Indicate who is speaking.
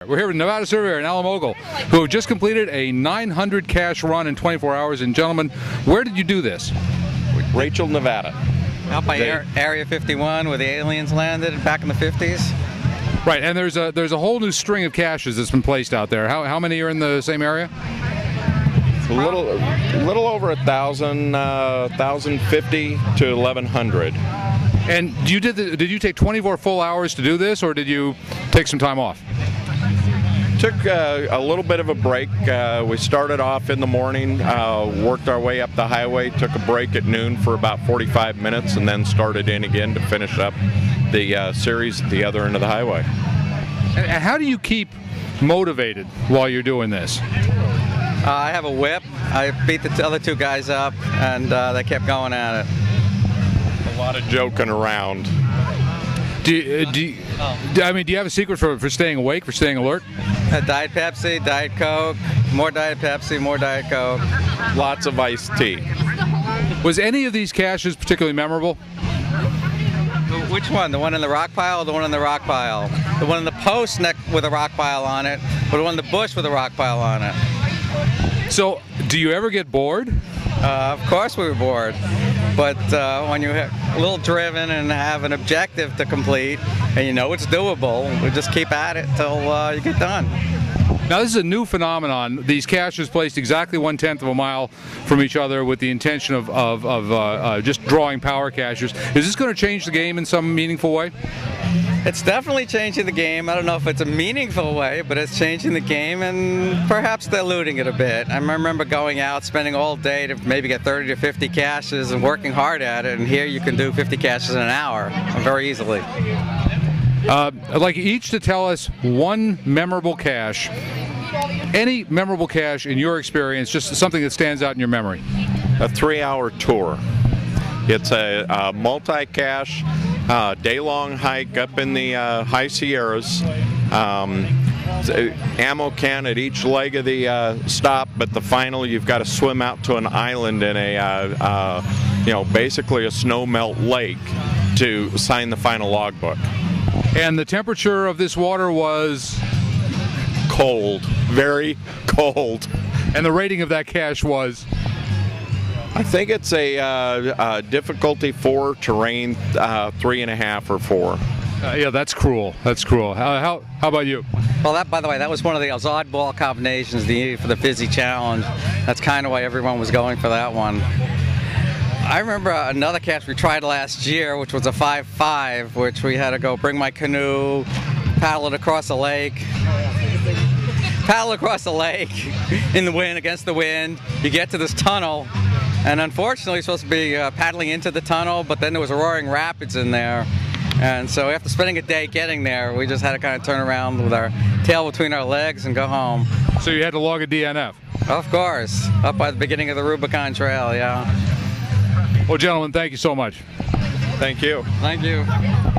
Speaker 1: We're here with nvsrvyr and Alamogul, who have just completed a 900 cache run in 24 hours. And gentlemen, where did you do this?
Speaker 2: Rachel, Nevada.
Speaker 3: Out by Area 51 where the aliens landed back in the 50s.
Speaker 1: Right, and there's a whole new string of caches that's been placed out there. How many are in the same area?
Speaker 2: A little over 1,000, 1,050 to 1,100.
Speaker 1: And did you take 24 full hours to do this, or did you take some time off?
Speaker 2: Took a little bit of a break. We started off in the morning, worked our way up the highway, took a break at noon for about 45 minutes, and then started in again to finish up the series at the other end of the highway.
Speaker 1: And how do you keep motivated while you're doing this?
Speaker 3: I have a whip. I beat the other two guys up, and they kept going at it.
Speaker 2: A lot of joking around.
Speaker 1: Do you have a secret for staying awake, for staying alert?
Speaker 3: Diet Pepsi, Diet Coke, more Diet Pepsi, more Diet Coke.
Speaker 2: Lots of iced tea.
Speaker 1: Was any of these caches particularly memorable?
Speaker 3: Which one? The one in the rock pile or the one in the rock pile? The one in the post with a rock pile on it, or the one in the bush with a rock pile on it?
Speaker 1: So, do you ever get bored?
Speaker 3: Of course we were bored, but when you're a little driven and have an objective to complete, and you know it's doable, we just keep at it till you get done.
Speaker 1: Now, this is a new phenomenon. These caches placed exactly 1/10 of a mile from each other with the intention of just drawing power caches. Is this going to change the game in some meaningful way?
Speaker 3: It's definitely changing the game. I don't know if it's a meaningful way, but it's changing the game and perhaps diluting it a bit. I remember going out, spending all day to maybe get 30 to 50 caches and working hard at it, and here you can do 50 caches in an hour very easily.
Speaker 1: I'd like each to tell us one memorable cache. Any memorable cache in your experience, just something that stands out in your memory.
Speaker 2: A 3-hour tour. It's a multi-cache, day-long hike up in the high Sierras. Ammo can at each leg of the stop, but the final you've got to swim out to an island in a, basically a snow melt lake to sign the final logbook.
Speaker 1: And the temperature of this water was?
Speaker 2: Cold, very cold.
Speaker 1: And the rating of that cache was?
Speaker 2: I think it's a difficulty 4, terrain 3.5 or 4.
Speaker 1: Yeah, that's cruel. That's cruel. How about you?
Speaker 3: Well, by the way, that was one of those oddball combinations needed for the Fizzy Challenge. That's kind of why everyone was going for that one. I remember another cache we tried last year, which was a 5-5, which we had to go bring my canoe, paddle it across the lake. Paddle across the lake in the wind, against the wind. You get to this tunnel, and unfortunately you're supposed to be paddling into the tunnel, but then there was a roaring rapids in there. And so after spending a day getting there, we just had to kind of turn around with our tail between our legs and go home.
Speaker 1: So you had to log a DNF?
Speaker 3: Of course, up by the beginning of the Rubicon Trail, yeah.
Speaker 1: Well, gentlemen, thank you so much.
Speaker 2: Thank you.
Speaker 3: Thank you.